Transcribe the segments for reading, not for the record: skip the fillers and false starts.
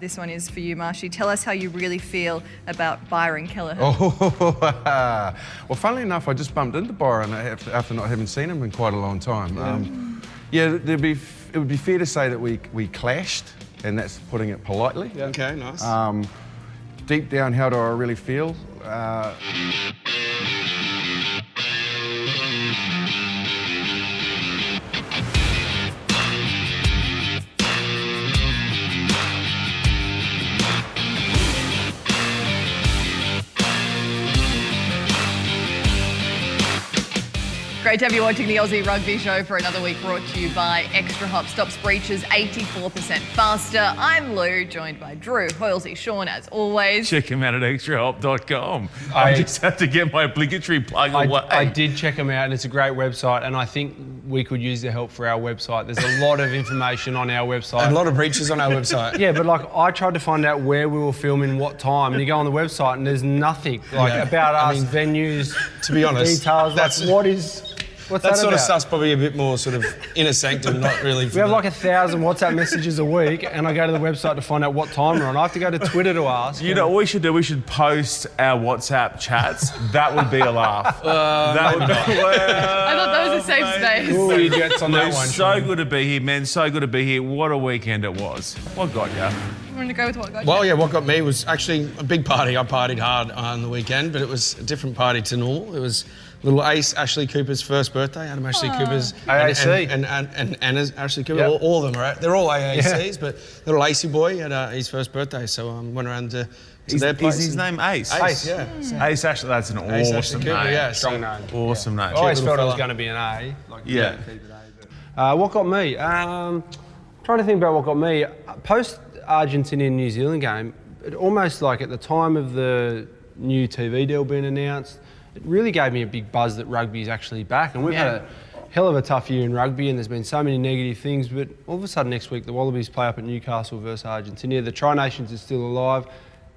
this one is for you, Marshy. Tell us how you really feel about Byron Kelleher. Well, funnily enough, I just bumped into Byron after not having seen him in quite a long time. Yeah, it would be fair to say that we clashed, and that's putting it politely. Yeah. Okay, nice. Deep down, how do I really feel? Great to have you watching the Aussie Rugby Show for another week, brought to you by Extra Hop. Stops breaches 84% faster. I'm Lou, joined by Drew, Hoylesy, Sean, as always. Check him out at extrahop.com. I just had to get my obligatory plug away. I did check them out, and it's a great website, and I think we could use the help for our website. There's a lot of information on our website. And a lot of breaches on our website. Yeah, but like I tried to find out where we were filming, what time, and you go on the website and there's nothing about us, venues, to be honest, details. What's that that sort about? of stuff's probably a bit more sort of inner sanctum, not really. We have like 1,000 WhatsApp messages a week, and I go to the website to find out what time we're on. I have to go to Twitter to ask. You know what we should do? We should post our WhatsApp chats. That would be a laugh. That would be. I thought that was a safe space. Ooh, you gets on that one. So good to be here, men. So good to be here. What a weekend it was. What got you? I'm going to go with what got you. Well, yeah, what got me was actually a big party. I partied hard on the weekend, but it was a different party to normal. It was little Ace Ashley Cooper's first birthday. Adam Ashley Cooper's AAC. and Anna's Ashley Cooper. Yep. All of them are. They're all AACs, but little Acey boy had his first birthday, so went around to their place. Is his name Ace? Ace, yeah. Ace Ashley. That's an Ace awesome Ashley Cooper, name. yeah. Strong name. Awesome name. I always felt it was fella. going to be an A. Yeah. What got me? Trying to think about what got me. Post Argentina and New Zealand game, it almost like at the time of the new TV deal being announced, it really gave me a big buzz that rugby is actually back. And we've had a hell of a tough year in rugby, and there's been so many negative things, but all of a sudden next week the Wallabies play up at Newcastle versus Argentina. The Tri-Nations is still alive.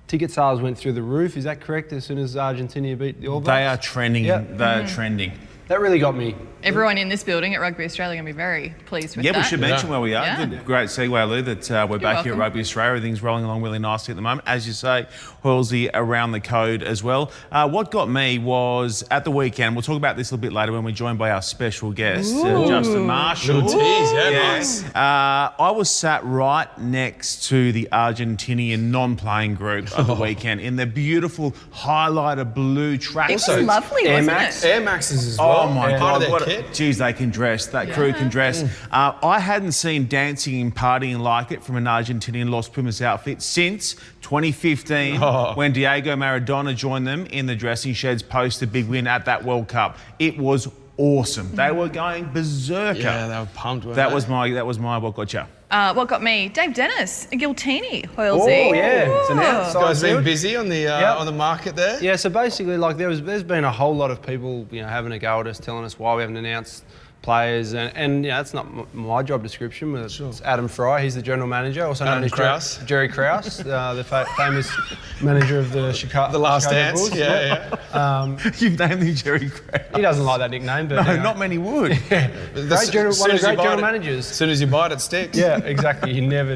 Ticket sales went through the roof. Is that correct? As soon as Argentina beat the All Blacks? They are trending. Yep. They are trending. That really got me. Everyone in this building at Rugby Australia are going to be very pleased with that. Yeah, we should mention where we are. Yeah. Good, great segue, Lou, that we're back here at Rugby Australia. Everything's rolling along really nicely at the moment. As you say, Hoylesy around the code as well. What got me was at the weekend, we'll talk about this a little bit later when we're joined by our special guest, Justin Marshall. Little tease, nice. I was sat right next to the Argentinian non-playing group of the weekend in their beautiful highlighter blue track. It was lovely, wasn't it? Air Maxes as well. Oh my Part God! of their kit. Geez, they can dress. That crew can dress. I hadn't seen dancing and partying like it from an Argentinian Los Pumas outfit since 2015, when Diego Maradona joined them in the dressing sheds post the big win at that World Cup. It was awesome. They were going berserker. Yeah, they were pumped. That was my what got you. What got me? Dave Dennis, a Giltini, Hoylesy. Oh yeah, it's announced. You guys been busy on the market there? Yeah, so basically, like there's been a whole lot of people, having a go at us, telling us why we haven't announced players, and that's not my job description. But it's Adam Fry. He's the general manager, also known as Jerry Krause, the famous manager of the Chicago. The Last Chicago Dance. Bulls. Yeah. You've named him Jerry Krause. He doesn't like that nickname, but No, not many would. One of the great general managers. As soon as you buy it, it sticks. Yeah, exactly. You never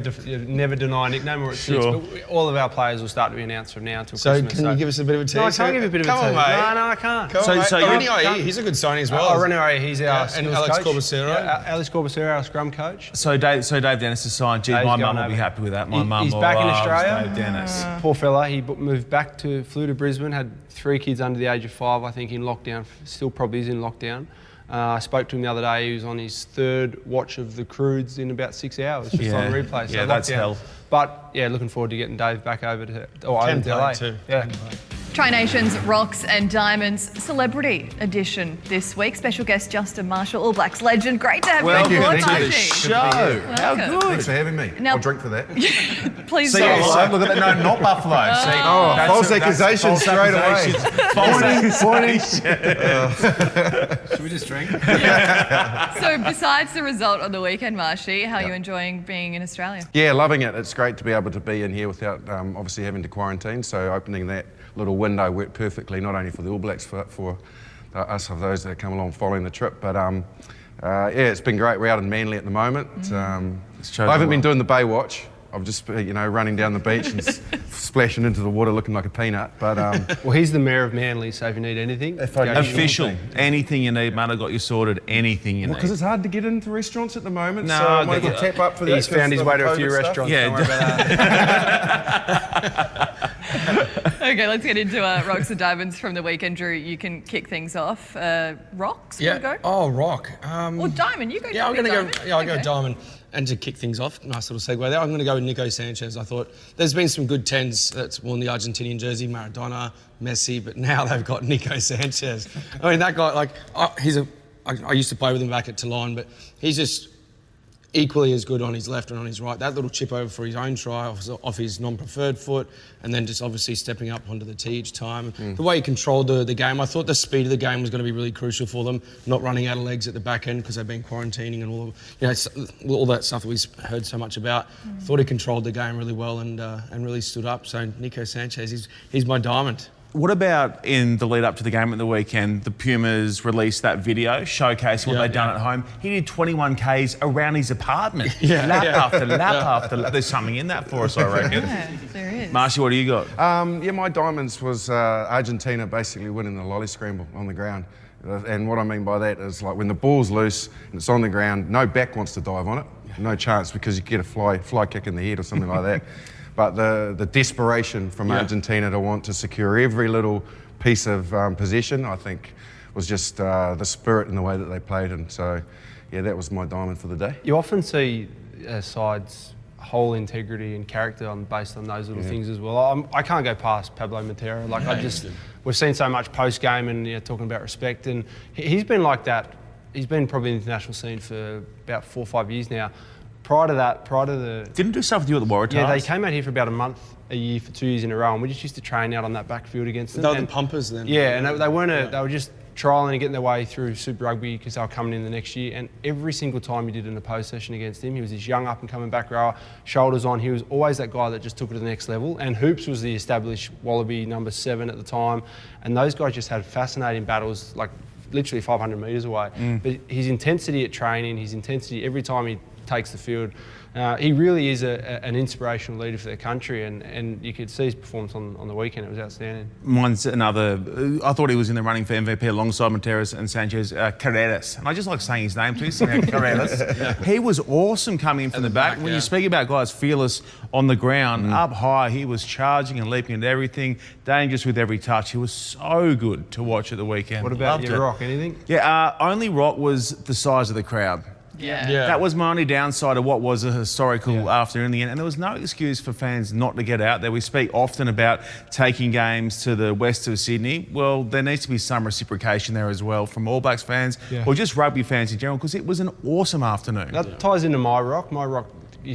deny a nickname or it sticks. But all of our players will start to be announced from now until Christmas. Can you give us a bit of a tease? No, I can't give you a bit of a tease. Come on, mate. No, I can't. Come on, mate. He's a good signing as well. Rene, he's our and Alex coach. Corbacero. Alex Corbacero, our scrum coach. So Dave Dennis has signed. Gee, my mum will be happy with that. My mum He's back in loves Australia. Dave Dennis. Poor fella. He moved back flew to Brisbane, had 3 kids under the age of 5, I think, in lockdown. Still probably is in lockdown. I spoke to him the other day. He was on his 3rd watch of the Croods in about 6 hours, just on replay. So that's hell. But yeah, looking forward to getting Dave back over to LA. Too. Yeah. Tri-Nations Rocks and Diamonds Celebrity Edition this week. Special guest Justin Marshall, All Blacks legend. Great to have you on board, Thank you. Marshy. Show. How good. Thanks for having me. Now- I'll drink for that. Please See, do. look at that. No, not Buffalo. See, False accusations straight away. Pointing. Should we just drink? So besides the result on the weekend, Marshy, how are you enjoying being in Australia? Yeah, loving it. It's great to be able to be in here without obviously having to quarantine. So opening that little window worked perfectly, not only for the All Blacks, for us, for those that come along following the trip. But yeah, it's been great. We're out in Manly at the moment. I haven't been doing the Baywatch. of just running down the beach and splashing into the water looking like a peanut. But well, he's the mayor of Manly, so if you need anything, official, anything you need, mate, I got you sorted. Anything you need. Because it's hard to get into restaurants at the moment. No, so I might as well tap up for that. He's found his way to a few COVID stuff. restaurants. Yeah. Don't worry about that. Okay, let's get into Rocks and Diamonds from the weekend. Drew, you can kick things off. Rocks, Yeah. go? Oh, Rock. Or Diamond, you go. Yeah, I'm going going to to go. Yeah, I'll go Diamond. And to kick things off, nice little segue there. I'm going to go with Nico Sanchez. I thought there's been some good 10s that's worn the Argentinian jersey, Maradona, Messi, but now they've got Nico Sanchez. I mean, that guy, I used to play with him back at Toulon, but he's just equally as good on his left and on his right. That little chip over for his own try off his non-preferred foot, and then just obviously stepping up onto the tee each time. The way he controlled the game, I thought the speed of the game was going to be really crucial for them, not running out of legs at the back end because they've been quarantining and all that stuff that we've heard so much about. Thought he controlled the game really well and really stood up. So Nico Sanchez, he's my diamond. What about in the lead up to the game at the weekend, the Pumas released that video showcasing what they'd done at home. He did 21 Ks around his apartment. Lap after lap after lap. There's something in that for us, I reckon. Yeah, there is. Marshy, what do you got? My diamonds was Argentina basically winning the lolly scramble on the ground. And what I mean by that is like when the ball's loose and it's on the ground, no back wants to dive on it. No chance because you get a fly kick in the head or something like that. But the desperation from Argentina to want to secure every little piece of possession, I think, was just the spirit and the way that they played. And so, yeah, that was my diamond for the day. You often see sides' whole integrity and character based on those little things as well. I can't go past Pablo Matera. We've seen so much post-game and talking about respect, and he's been like that. He's been probably in the international scene for about 4 or 5 years now. Prior to the... Didn't do stuff with you at the Waratahs? Yeah, they came out here for about a year for 2 years in a row, and we just used to train out on that backfield against them. They were the pumpers then. Yeah, and they were just trialling and getting their way through Super Rugby because they were coming in the next year, and every single time you did an opposed session against him, he was this young up-and-coming back rower, shoulders on. He was always that guy that just took it to the next level, and Hoops was the established Wallaby number 7 at the time, and those guys just had fascinating battles, like literally 500 metres away. But his intensity at training, his intensity every time he takes the field, he really is an inspirational leader for their country, and you could see his performance on the weekend. It was outstanding. Mine's another. I thought he was in the running for MVP alongside Materas and Sanchez. Carreras, and I just like saying his name too. Carreras. He was awesome coming in from the back. When you speak about guys fearless on the ground, up high, he was charging and leaping into everything, dangerous with every touch. He was so good to watch at the weekend. What about Loved your it. Rock? Anything? Yeah, only rock was the size of the crowd. Yeah. That was my only downside of what was a historical afternoon in the end. And there was no excuse for fans not to get out there. We speak often about taking games to the west of Sydney. Well, there needs to be some reciprocation there as well from All Blacks fans or just rugby fans in general, because it was an awesome afternoon. That ties into my Rock. My Rock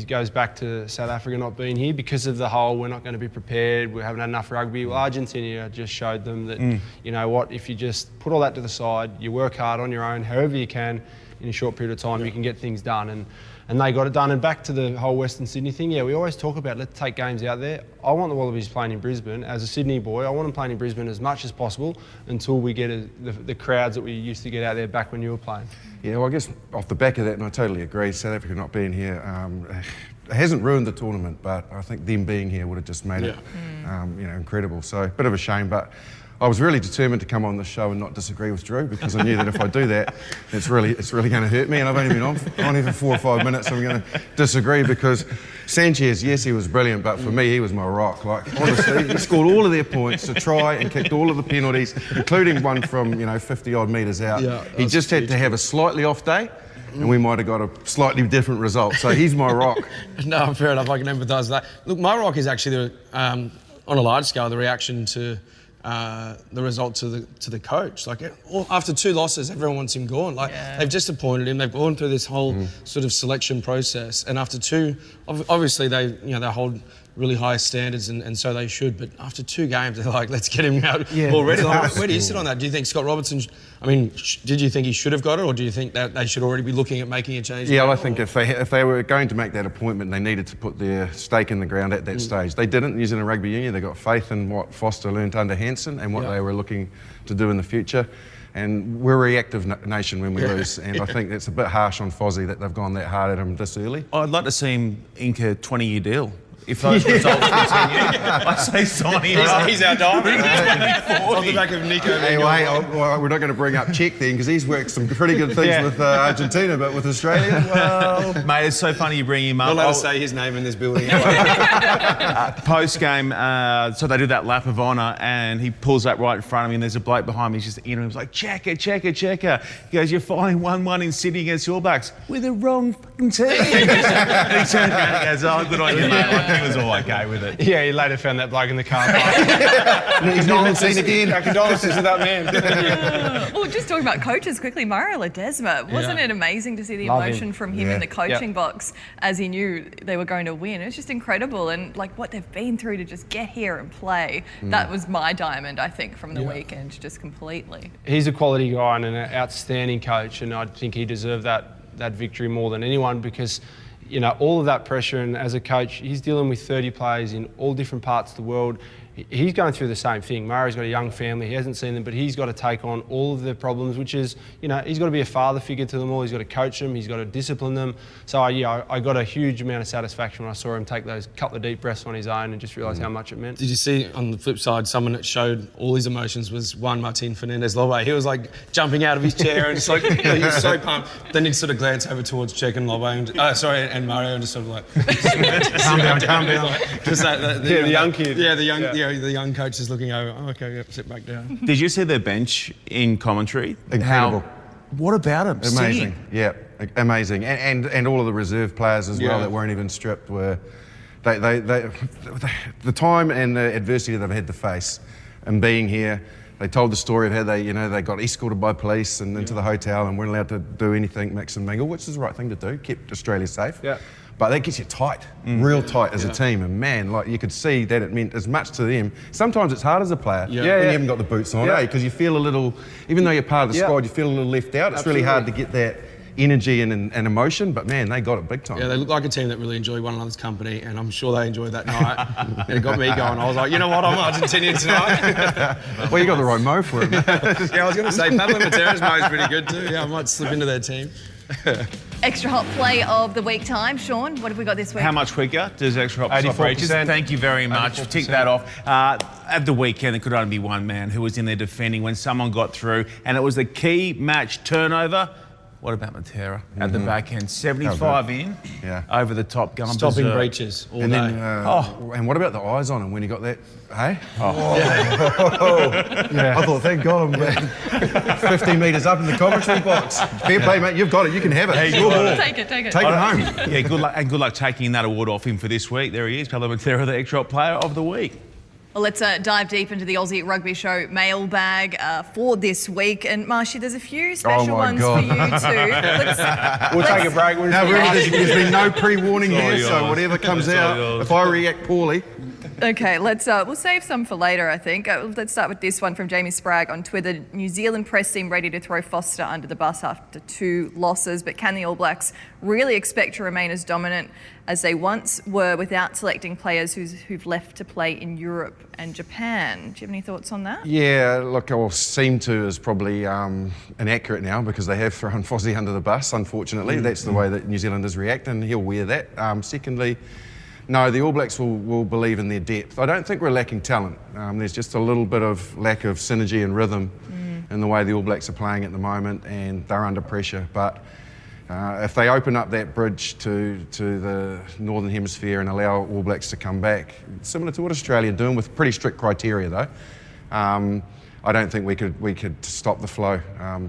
goes back to South Africa not being here because of the whole we're not going to be prepared, we haven't had enough rugby. Well, Argentina just showed them that, you know what, if you just put all that to the side, you work hard on your own, however you can, in a short period of time, you can get things done. And they got it done. And back to the whole Western Sydney thing, we always talk about let's take games out there. I want the Wallabies playing in Brisbane. As a Sydney boy, I want them playing in Brisbane as much as possible until we get the crowds that we used to get out there back when you were playing. Yeah, well, I guess off the back of that, and I totally agree, South Africa not being here, it hasn't ruined the tournament, but I think them being here would have just made it incredible. So a bit of a shame, but I was really determined to come on the show and not disagree with Drew, because I knew that if I do that, it's really going to hurt me. And I've only been on for 4 or 5 minutes. So I'm going to disagree, because Sanchez, yes, he was brilliant, but for me, he was my rock. Like, honestly, he scored all of their points to try and kicked all of the penalties, including one from 50 odd metres out. Yeah, he just had to have a slightly off day, and we might have got a slightly different result. So he's my rock. No, fair enough. I can empathise with that. Look, my rock is actually on a large scale the reaction to the result to the coach. Like, after 2 losses, everyone wants him gone. Like, they've just appointed him. They've gone through this whole sort of selection process, and after 2, obviously they hold really high standards, and so they should. But after 2 games, they're like, let's get him out already. Like, where do you sit on that? Do you think Scott Robertson? I mean, did you think he should have got it, or do you think that they should already be looking at making a change? Yeah, I think if they were going to make that appointment, they needed to put their stake in the ground at that stage. They didn't. New Zealand Rugby Union, they got faith in what Foster learned under Hansen and what they were looking to do in the future. And we're a reactive nation when we lose, and I think it's a bit harsh on Fozzie that they've gone that hard at him this early. I'd like to see him ink a 20-year deal. If those results continue, I say sign him up. He's our diamond. On the back of Nico. Anyway, we're not going to bring up Czech then, because he's worked some pretty good things with Argentina, but with Australia, well... Mate, it's so funny you bring him up. We'll let us say his name in this building. Post-game, so they do that lap of honour, and he pulls up right in front of me, and there's a bloke behind me. He's just in, and he's like, checker. He goes, you're flying 1-1 in Sydney against the All Blacks with the wrong fucking team. And he turns around and goes, oh, good on you, mate. He was all okay with it. Yeah, he later found that bloke in the car park. He's not been seen again. Condolences to that man. Well, just talking about coaches quickly, Mario Ledesma, wasn't it amazing to see the emotion from him in the coaching box as he knew they were going to win? It was just incredible, and like what they've been through to just get here and play. That was my diamond, I think, from the weekend, just completely. He's a quality guy and an outstanding coach, and I think he deserved that victory more than anyone, because you know, all of that pressure, and as a coach, he's dealing with 30 players in all different parts of the world. He's going through the same thing. Mario's got a young family, he hasn't seen them, but he's got to take on all of their problems, which is, you know, he's got to be a father figure to them all, he's got to coach them, he's got to discipline them. So I got a huge amount of satisfaction when I saw him take those couple of deep breaths on his own and just realise how much it meant. Did you see on the flip side, someone that showed all his emotions was Juan Fernandez Lowe. He was like jumping out of his chair and just like, he was so pumped. Then he'd sort of glance over towards Czech and Lowe and Mario and just sort of like, calm down. Like, just the young kid. Yeah, the young coach is looking over. Oh, okay, sit back down. Did you see their bench in commentary? Incredible. What about them? Amazing. Yeah, amazing. And all of the reserve players as well that weren't even stripped were... the time and the adversity they've had to face and being here, they told the story of how they got escorted by police and into the hotel and weren't allowed to do anything, mix and mingle, which is the right thing to do, kept Australia safe. Yeah. But that gets you tight, real tight as a team. And man, like you could see that it meant as much to them. Sometimes it's hard as a player when you haven't got the boots on, because you feel a little, even though you're part of the squad, you feel a little left out. It's really hard to get that energy and emotion, but man, they got it big time. Yeah, they look like a team that really enjoy one another's company, and I'm sure they enjoyed that night. And it got me going. I was like, you know what, I'm Argentinian tonight. Well, you got the right mo for it. Yeah, I was going to say, Pablo Matero's mo is pretty good too. Yeah, I might slip into their team. Extra hot play of the week time. Sean, what have we got this week? How much quicker does extra hot stop reaches? Thank you very much. 84%. Tick that off. At the weekend, there could only be one man who was in there defending when someone got through, and it was the key match turnover. What about Matera at the back end? 75 in, over the top, going stopping breaches all day. And what about the eyes on him when he got that? Hey? I thought, thank God I'm 15 metres up in the commentary box. Fair play, mate. You've got it. You can have it. Take it. Take it home. Yeah, good luck, and good luck taking that award off him for this week. There he is, Pablo Matera, the extra hot player of the week. Well, let's dive deep into the Aussie Rugby Show mailbag for this week. And Marshy, there's a few special ones for you too. We'll take a break. There's been no pre-warning here, so whatever comes out, if I react poorly. Okay, we'll save some for later, I think. Let's start with this one from Jamie Sprague on Twitter. New Zealand press seem ready to throw Foster under the bus after 2 losses, but can the All Blacks really expect to remain as dominant as they once were without selecting players who've left to play in Europe and Japan? Do you have any thoughts on that? Yeah, look, seem to is probably inaccurate now because they have thrown Fozzie under the bus, unfortunately. That's the way that New Zealanders react, and he'll wear that. Secondly, no, the All Blacks will believe in their depth. I don't think we're lacking talent. There's just a little bit of lack of synergy and rhythm in the way the All Blacks are playing at the moment, and they're under pressure. But if they open up that bridge to the Northern Hemisphere and allow All Blacks to come back, similar to what Australia are doing with pretty strict criteria though, I don't think we could stop the flow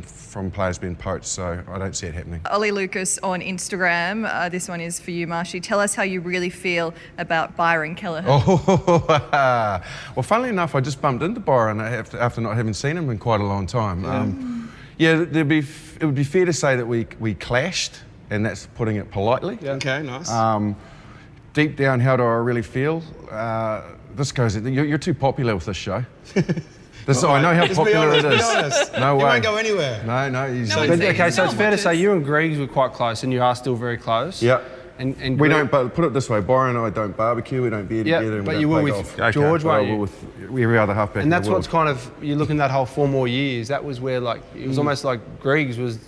from players being poached, so I don't see it happening. Ollie Lucas on Instagram, this one is for you, Marshy. Tell us how you really feel about Byron Kelleher. Well, funnily enough, I just bumped into Byron after not having seen him in quite a long time. It would be fair to say that we clashed, and that's putting it politely. Yeah. Okay, nice. Deep down, how do I really feel? This goes. You're too popular with this show. I know how popular it is. No way. He won't go anywhere. No. Okay, so it's fair to say you and Griggs were quite close, and you are still very close. Yeah. And We don't, but put it this way, Byron and I don't barbecue, we don't beer together, and but we you don't were play with golf. George, But I weren't will you? with every other halfback And in that's the what's world. kind of, you look in that whole 4 more years, that was where like, it was almost like Griggs was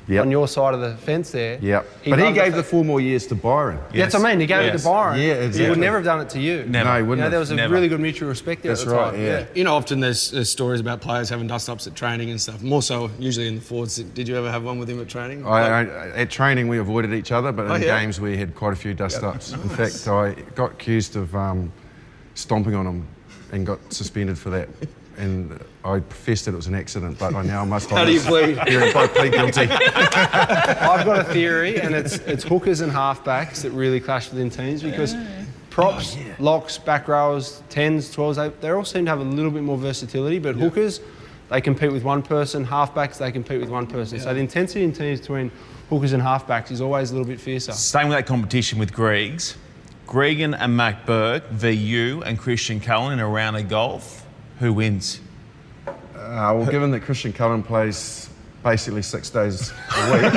Yep. on your side of the fence there. Yeah, but he loved gave fa- the 4 more years to Byron. Yeah, that's what I mean, he gave it Yes. to Byron. Yeah, He exactly. would never have done it to you. Never. No, he You wouldn't know, there have. was a Never. really good mutual respect there That's at the right, time. yeah. You know, often there's stories about players having dust-ups at training and stuff. More so, usually in the forwards. Did you ever have one with him at training? At training, we avoided each other, but in yeah. games, we had quite a few dust-ups. In fact, I got accused of stomping on him and got suspended for that. And I professed that it was an accident, but I now must... How do you plead? Yeah, I plead guilty. I've got a theory, and it's hookers and halfbacks that really clash within teams because props, locks, back rowers, 10s, 12s, they all seem to have a little bit more versatility, but hookers, they compete with one person, halfbacks, they compete with one person. So the intensity in teams between hookers and halfbacks is always a little bit fiercer. Staying with that competition with Griggs, Gregan and Mac Burke v you and Christian Cullen in a round of golf. Who wins? Well, given that Christian Cullen plays basically 6 days a week,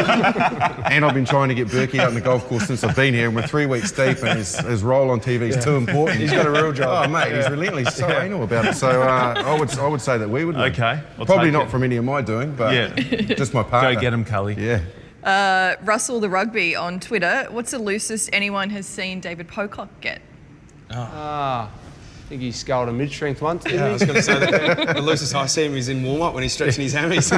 and I've been trying to get Berkey out on the golf course since I've been here, and we're 3 weeks deep, and his role on TV is too important. He's got a real job. Oh, mate, he's relentless, so anal about it. So I would say that we would win. Okay, I'll Probably take not it. from any of my doing, but just my partner. Go get him, Cully. Yeah. Russell the Rugby on Twitter. What's the loosest anyone has seen David Pocock get? I think he sculled a mid-strength once, didn't I he? was going to say that the loosest I see him is in warm-up when he's stretching his hammies.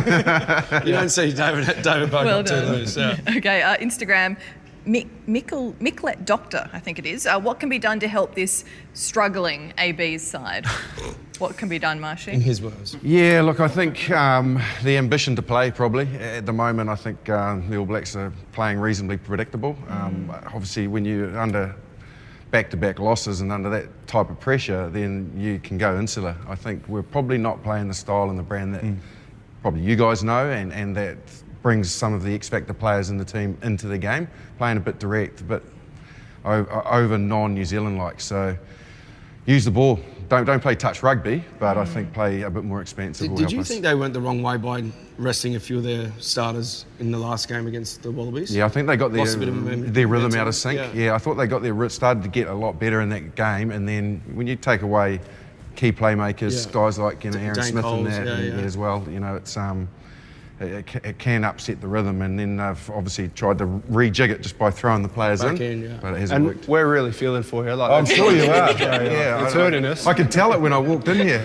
You don't see David Bogut Well too done. loose. Yeah. Okay, Instagram, Micklet Doctor, I think it is. What can be done to help this struggling AB's side? What can be done, In Marshy? his words. Yeah, look, I think the ambition to play probably. At the moment, I think the All Blacks are playing reasonably predictable. Obviously, when you're under back-to-back losses and under that type of pressure, then you can go insular. I think we're probably not playing the style and the brand that probably you guys know, and that brings some of the X-Factor players in the team into the game, playing a bit direct, but over non-New Zealand-like. So use the ball. Don't play touch rugby, but I think play a bit more expansive. Did you think they went the wrong way by resting a few of their starters in the last game against the Wallabies? Yeah, I think they got Lost a bit of their rhythm momentum. out of sync. Yeah. Yeah, I thought they got started to get a lot better in that game, and then when you take away key playmakers, Yeah. guys like Aaron Dane Smith Coles, and that as well, it's it can upset the rhythm, and then they've obviously tried to rejig it just by throwing the players Back in, yeah. but it hasn't And worked. we're really feeling for you. Like, I'm that's- sure you are. It's hurting us. I could tell it when I walked in here.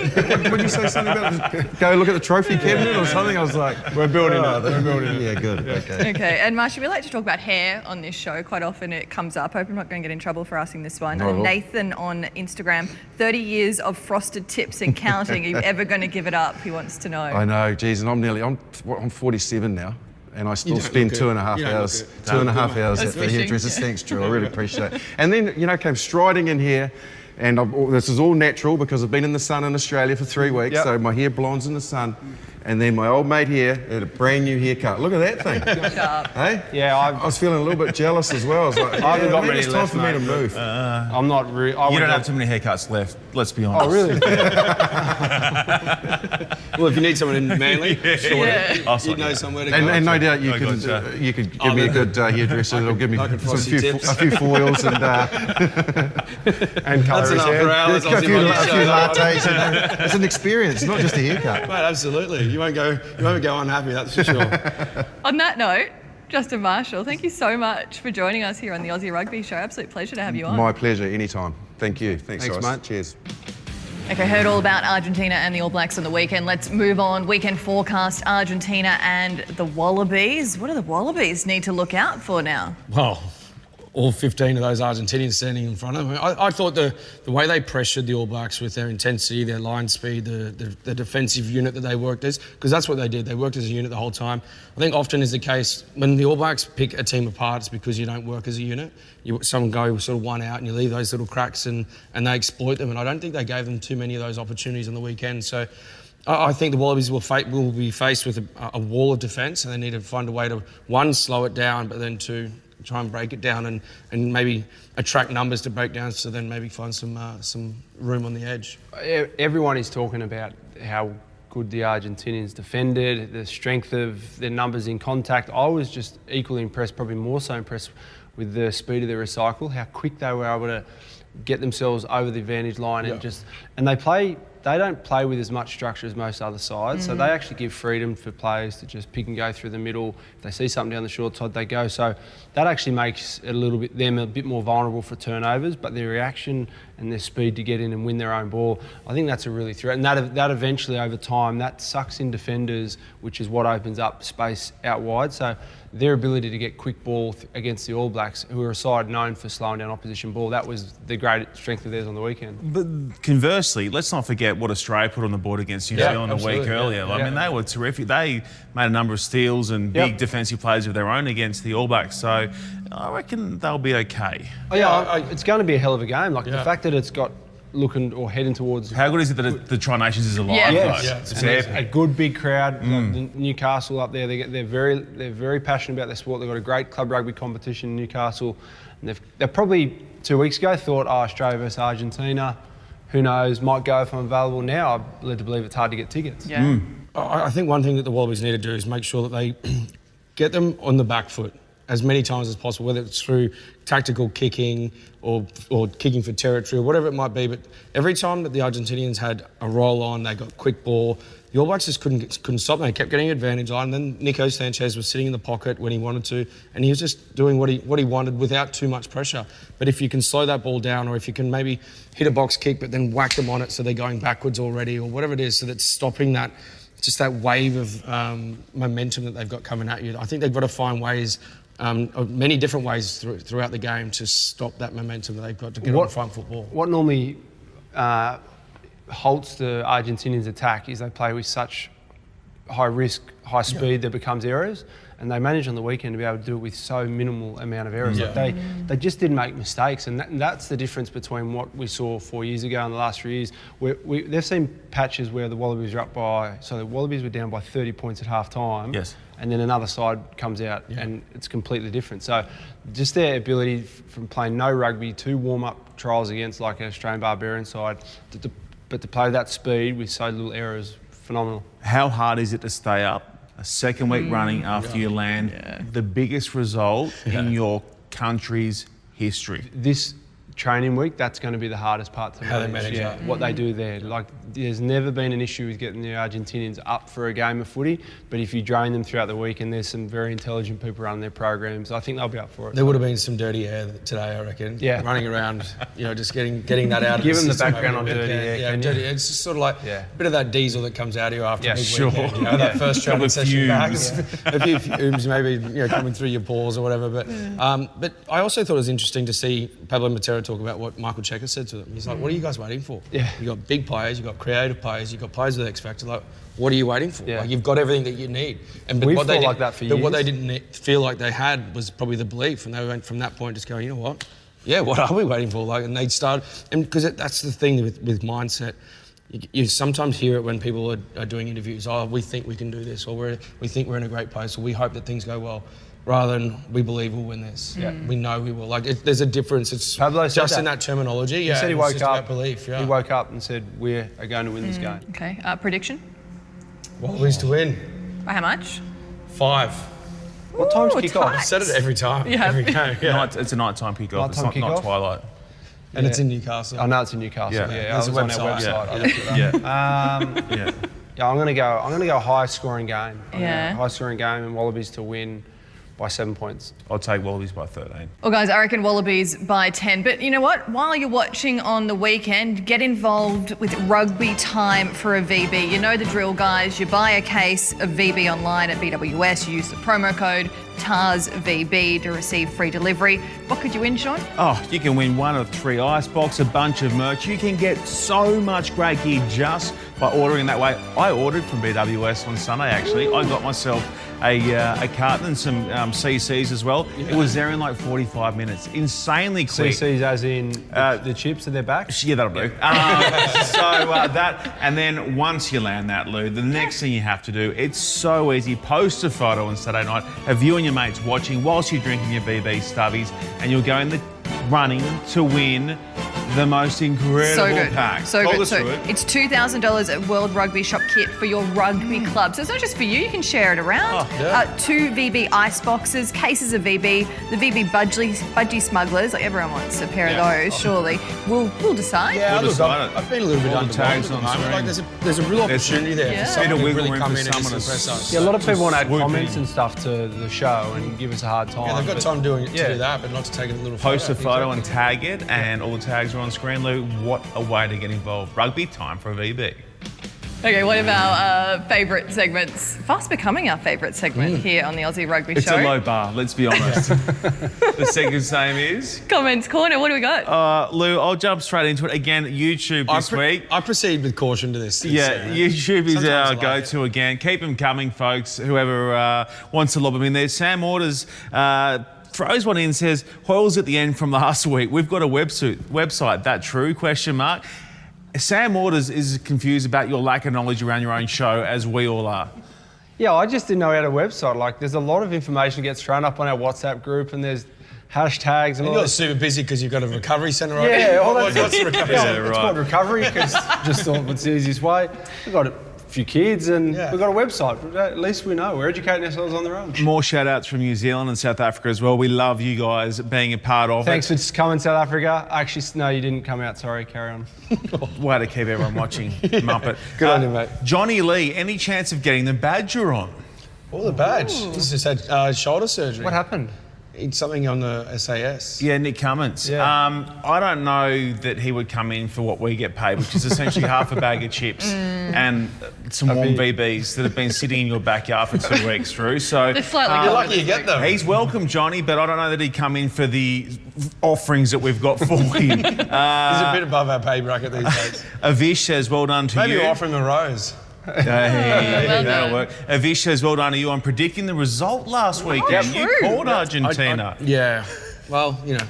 Would you say something about go look at the trophy cabinet or something? I was like, We're building it. We're building it. yeah, good. Okay. Okay, and Marsha, we like to talk about hair on this show. Quite often it comes up. I hope I'm not going to get in trouble for asking this one. Not at all. Nathan on Instagram, 30 years of frosted tips and counting. Are you ever going to give it up? He wants to know. I know, geez, and I'm 47 now, and I still don't spend look it. 2.5 You don't hours, look it. 2.5 hours at That's the wishing. hairdresser's. Thanks, Drew. I really appreciate it. And then, came striding in here, and this is all natural because I've been in the sun in Australia for 3 weeks, Yep. so my hair blondes in the sun. And then my old mate here had a brand new haircut. Look at that thing. Sharp. Hey? Yeah, I was feeling a little bit jealous as well. I was like, I haven't got maybe many it's time left, for me to mate. move. I'm not really. You don't have too many haircuts left, let's be honest. Oh, really? Well, if you need someone in Manly, sure. Yeah. Oh, You sorry, know yeah. somewhere to go. And no doubt you I could gotcha. you could give me a good hairdresser that'll give me I can some frost your tips. a few foils and And colour That's his enough hair. for hours. a Aussie few Rugby show. lattes. It's an experience, not just a haircut. Mate, absolutely. You won't go unhappy, that's for sure. On that note, Justin Marshall, thank you so much for joining us here on the Aussie Rugby Show. Absolute pleasure to have you on. My pleasure, anytime. Thank you. Thanks Thanks, guys. mate. Cheers. Okay, heard all about Argentina and the All Blacks on the weekend. Let's move on. Weekend forecast, Argentina and the Wallabies. What do the Wallabies need to look out for now? Well, all 15 of those Argentinians standing in front of them. I thought the way they pressured the All Blacks with their intensity, their line speed, the defensive unit that they worked as, because that's what they did. They worked as a unit the whole time. I think often is the case when the All Blacks pick a team apart, it's because you don't work as a unit. Some go sort of one out and you leave those little cracks and they exploit them. And I don't think they gave them too many of those opportunities on the weekend. So I think the Wallabies will be faced with a wall of defence, and they need to find a way to, one, slow it down, but then two, try and break it down and maybe attract numbers to break down, so then maybe find some room on the edge. Everyone is talking about how good the Argentinians defended, the strength of their numbers in contact. I was just equally impressed, probably more so impressed with the speed of their recycle, how quick they were able to get themselves over the advantage line and they don't play with as much structure as most other sides, so they actually give freedom for players to just pick and go through the middle. If they see something down the short side, they go. So that actually makes it them a bit more vulnerable for turnovers, but their reaction and their speed to get in and win their own ball, I think that's a really threat. And that eventually, over time, that sucks in defenders, which is what opens up space out wide. So their ability to get quick ball against the All Blacks, who are a side known for slowing down opposition ball, that was the great strength of theirs on the weekend. But conversely, let's not forget what Australia put on the board against New Zealand a week earlier. I mean, they were terrific. They made a number of steals and big defensive plays of their own against the All Blacks. So I reckon they'll be okay. It's going to be a hell of a game. Like the fact that it's got looking or heading towards. How good is it that the Tri Nations is alive? It's a good big crowd. Like Newcastle up there, they're very passionate about their sport. They've got a great club rugby competition in Newcastle, and they probably 2 weeks ago thought, Australia versus Argentina, who knows, might go if I'm available. Now I'm led to believe it's hard to get tickets. I think one thing that the Wallabies need to do is make sure that they get them on the back foot as many times as possible, whether it's through tactical kicking or kicking for territory or whatever it might be. But every time that the Argentinians had a roll on, they got quick ball, the All Blacks just couldn't stop them. They kept getting advantage on. And then Nico Sanchez was sitting in the pocket when he wanted to, and he was just doing what he wanted without too much pressure. But if you can slow that ball down, or if you can maybe hit a box kick but then whack them on it so they're going backwards already, or whatever it is, so that's stopping that, just that wave of momentum that they've got coming at you. I think they've got to find ways, many different ways throughout the game to stop that momentum that they've got to get on front football. What normally halts the Argentinians' attack is they play with such high risk, high speed that becomes errors, and they managed on the weekend to be able to do it with so minimal amount of errors. Like they just didn't make mistakes, and that's the difference between what we saw 4 years ago and the last 3 years. They've seen patches where the Wallabies are up by, so the Wallabies were down by 30 points at half time. And then another side comes out and it's completely different. So just their ability from playing no rugby, 2 warm-up trials against like an Australian Barbarian side, but to play that speed with so little error is phenomenal. How hard is it to stay up a second week running after you land the biggest result in your country's history? This training week, that's going to be the hardest part to manage. What they do there. Like, there's never been an issue with getting the Argentinians up for a game of footy, but if you drain them throughout the week, and there's some very intelligent people running their programs, I think they'll be up for it. There would have been some dirty air today, I reckon. Running around, just getting that out of Give them the system background on dirty air. Dirty. It's just sort of like a bit of that diesel that comes out of you after a big weekend. That first Couple training of session back. fumes. A few fumes maybe coming through your pores or whatever. But I also thought it was interesting to see Pablo Matera talk about what Michael Cheika said to them. He's like, what are you guys waiting for? You got big players, you got creative players, you got players with X Factor. Like, what are you waiting for? Like, you've got everything that you need. And we've felt like that for years. But what they didn't feel like they had was probably the belief, and they went from that point just going, you know what? What are we waiting for? Like, and they'd start, and because that's the thing with mindset. You sometimes hear it when people are doing interviews. We think we can do this, or we think we're in a great place, or we hope that things go well. Rather than we believe we'll win this. We know we will. Like, there's a difference. It's Pablo just in that terminology. He said he woke up. Belief. He woke up and said, "We are going to win this game." Okay. Prediction? Wallabies to win. By how much? 5. What time's kick off? I said it every time. Every game. It's a nighttime kick-off. It's Nighttime not kick-off? twilight. And it's in Newcastle. I know it's in Newcastle. I was There's a on our website. I looked it up. I'm going to go high scoring game. High scoring game and Wallabies to win by 7 points. I'll take Wallabies by 13. Well, guys, I reckon Wallabies by 10. But you know what? While you're watching on the weekend, get involved with Rugby Time for a VB. You know the drill, guys. You buy a case of VB online at BWS. You use the promo code TARSVB to receive free delivery. What could you win, Sean? You can win 1 of 3 icebox, a bunch of merch. You can get so much great gear just by ordering that way. I ordered from BWS on Sunday, actually. I got myself a carton and some CCs as well. It was there in like 45 minutes. Insanely quick. CCs as in the chips at their back? Yeah, that'll do. That, and then once you land that, Lou, the next thing you have to do, it's so easy. Post a photo on Saturday night of you and your mates watching whilst you're drinking your VB stubbies, and you're going the running to win The most incredible So good. pack. So Talk good. us So through it. it's $2,000 at World Rugby Shop kit for your rugby club. So it's not just for you, you can share it around. Oh, yeah. 2 VB ice boxes, cases of VB, the VB budgie smugglers, like everyone wants a pair of those, surely. We'll decide. Yeah, We'll look, decide it. I've been a little bit All the underwhelmed tags at the on moment. screen. Like there's a real opportunity there Yeah. for someone Bit of to wiggle really room come for in and just someone to impress us. Yeah, a lot of people want to add swoop comments in. and stuff to the show and give us a hard time. Yeah, they've got but- time doing to Yeah. do that, but not to take it a little Post a further. photo and tag it, and all the tags are on screen. Lou, what a way to get involved. Rugby time for a VB. Okay, one of our favourite segments, fast becoming our favourite segment here on the Aussie Rugby It's Show. a low bar, let's be honest. The second name is? Comments corner, what do we got? Lou, I'll jump straight into it. Again, YouTube this week. I proceed with caution to this. Yeah, YouTube is Sometimes I our like go-to again. Keep them coming, folks. Whoever wants to lob them in there. Sam Orders throws one in and says, Hoyle's at the end from last week. We've got a website. That true? Question mark. Sam Orders is confused about your lack of knowledge around your own show, as we all are. Yeah, I just didn't know we had a website. Like, there's a lot of information gets thrown up on our WhatsApp group, and there's hashtags and all You're that. super busy because you've got a recovery centre, right? Yeah, all that. What's the recovery Yeah, centre? it's called recovery because just thought it's the easiest way. We've got a few kids and Yeah. we've got a website. At least we know. We're educating ourselves on the road. More shout-outs from New Zealand and South Africa as well. We love you guys being a part of Thanks it. for coming, South Africa. Actually, no, you didn't come out. Sorry, carry on. Way to keep everyone watching, Muppet. Good on you, mate. Johnny Lee, any chance of getting the badger on? Oh, the badge. He's just had shoulder surgery. What happened? It's something on the SAS. Yeah, Nick Cummins. Yeah. I don't know that he would come in for what we get paid, which is essentially half a bag of chips and some warm VBs that have been sitting in your backyard for 2 weeks, Drew. So They're slightly You're covered, lucky you I get think. them. he's welcome, Johnny, but I don't know that he'd come in for the offerings that we've got for him. He's a bit above our pay bracket these days. Avish says, well done to Maybe you. we'll offer him a rose. Hey, well that'll done. work. Avish says, well done to you on predicting the result last weekend. You true. called Argentina. Yeah. Well, you know,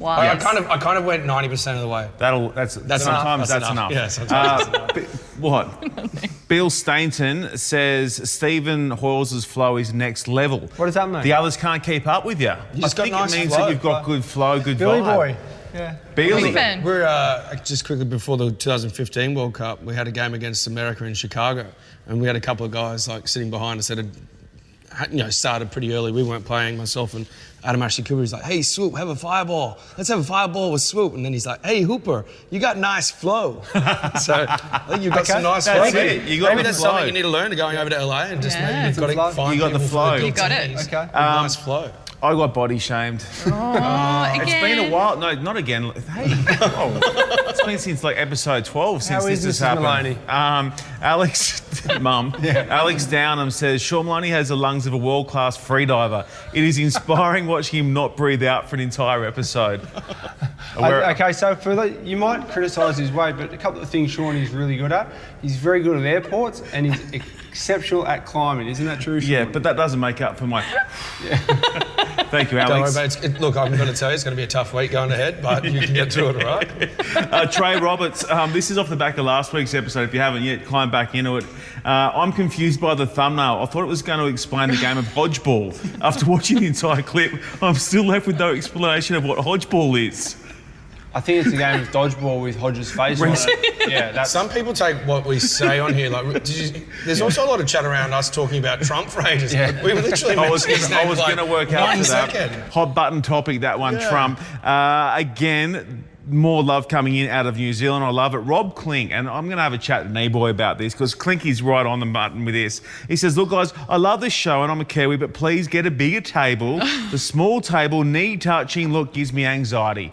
Wow. I kind of went 90% of the way. That's sometimes that's enough. Yeah, sometimes that's enough. What? Bill Stainton says Stephen Hoyles' flow is next level. What does that mean? The others can't keep up with you. just I got think nice it means flow. that you've got good flow, good Billy vibe. boy. Yeah. Billy. Big fan. We're just quickly before the 2015 World Cup, we had a game against America in Chicago, and we had a couple of guys like sitting behind us that had, started pretty early. We weren't playing, myself and Adam Ashley Cooper. He's like, "Hey, Swoop, have a fireball. Let's have a fireball with Swoop." And then he's like, "Hey, Hooper, you got nice flow." So I think you've got some nice that's flow. it. You got Maybe the that's flow. something you need to learn to going over to LA and just Yeah. maybe you've got Some to find You got the people for flow. good You got it. teams. Okay. Nice flow. I got body shamed. Oh, It's again. been a while. No, not again. Hey, whoa. It's been since like episode 12 since How this is has Mrs. happened. Alex, Mum, Alex Downham says Sean Maloney has the lungs of a world-class freediver. It is inspiring watching him not breathe out for an entire episode. Okay, so you might criticise his weight, but a couple of things Sean is really good at. He's very good at airports and he's exceptional at climbing. Isn't that true, Sean? Yeah, but that doesn't make up for my. Thank you, Don't worry Alex. about it. Look, I'm going to tell you, it's going to be a tough week going ahead, but you can get through it, all right? Trey Roberts, this is off the back of last week's episode. If you haven't yet, climb back into it. I'm confused by the thumbnail. I thought it was going to explain the game of hodgeball. After watching the entire clip, I'm still left with no explanation of what hodgeball is. I think it's a game of dodgeball with Hodges' face on it. Yeah, that's... Some people take what we say on here like. There's also a lot of chat around us talking about Trump for ages. Yeah. We literally I was mentioned his name going like to work out 1 for that. second. Hot button topic, that one, Trump. Again, more love coming in out of New Zealand. I love it. Rob Klink, and I'm going to have a chat to Knee-Boy about this because Klinky's right on the button with this. He says, look, guys, I love this show and I'm a Kiwi, but please get a bigger table. The small table, knee-touching look gives me anxiety.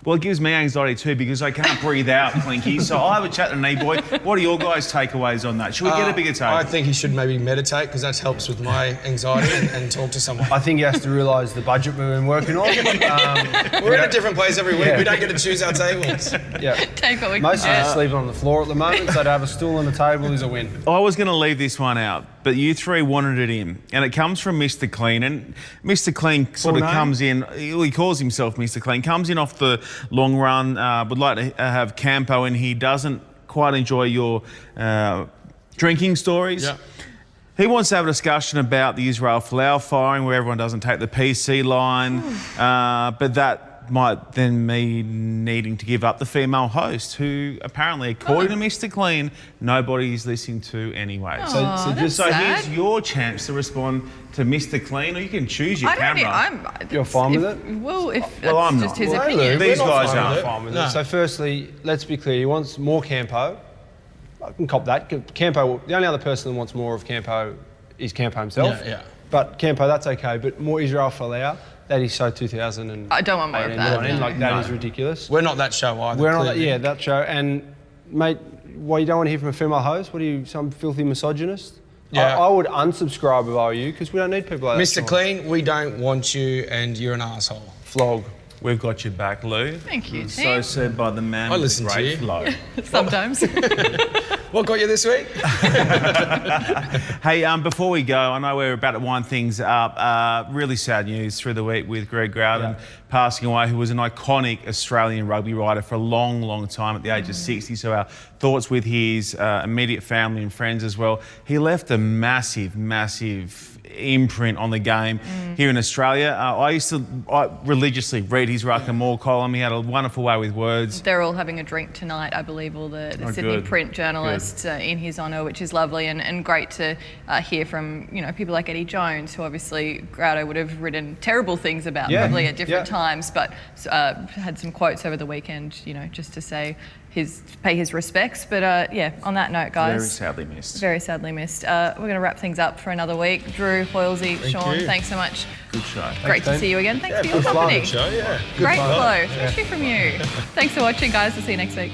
Well, it gives me anxiety too because I can't breathe out, Clinky. So I'll have a chat to Knee-Boy. What are your guys' takeaways on that? Should we get a bigger table? I think he should maybe meditate because that helps with my anxiety and talk to someone. I think he has to realise the budget we've been working on. We're in a different place every week. Yeah. We don't get to choose our tables. Yeah. Take what we can Most of get. us sleeping on the floor at the moment, so to have a stool on the table is a win. I was going to leave this one out, but you three wanted it in. And it comes from Mr. Clean. And Mr. Clean sort Full of name? comes in, he calls himself Mr. Clean, comes in off the long run, would like to have Campo in. He doesn't quite enjoy your drinking stories. Yeah. He wants to have a discussion about the Israel Folau firing where everyone doesn't take the PC line, but that might then mean needing to give up the female host, who apparently, according to Mr. Clean, nobody's listening to anyway. That's So sad. here's your chance to respond to Mr. Clean, or you can choose your camera. You're fine with it? Well, if Well, that's I'm just not. his Well, opinion. These We're not guys fine with aren't it. Fine with No. it. So firstly, let's be clear, he wants more Campo. I can cop that. Campo, the only other person that wants more of Campo is Campo himself. Yeah, yeah. But Campo, that's okay. But more Israel Folau, that is so 2000 and I don't want more of that. in, No. like that is ridiculous. We're not that show either. We're on that, clearly. yeah, that show. And mate, what you don't want to hear from a female host? What are you, some filthy misogynist? Yeah. I would unsubscribe if I were you, because we don't need people like that. Mr. Clean, we don't want you, and you're an asshole. Flog. We've got your back, Lou. Thank you, So Tim. said by the man I with listen the to great you. flow. Sometimes. What got you this week? Hey, before we go, I know we're about to wind things up. Really sad news through the week with Greg Growden passing away, who was an iconic Australian rugby writer for a long, long time at the age of 60. So our thoughts with his immediate family and friends as well. He left a massive, massive imprint on the game here in Australia. I used to religiously read his Ruck and More column. He had a wonderful way with words. They're all having a drink tonight, I believe, all the Sydney good. print journalists in his honour, which is lovely and great to hear from, you know, people like Eddie Jones, who obviously Grado would have written terrible things about probably at different times, but had some quotes over the weekend, you know, just to say pay his respects. But yeah, on that note, guys. Very sadly missed. Very sadly missed. We're going to wrap things up for another week. Drew, Hoylesy, Sean, you. thanks so much. Good show. Great to see you again. Thanks for your good flow. company. Show, yeah. Great flow, especially from you. Thanks for watching, guys. We'll see you next week.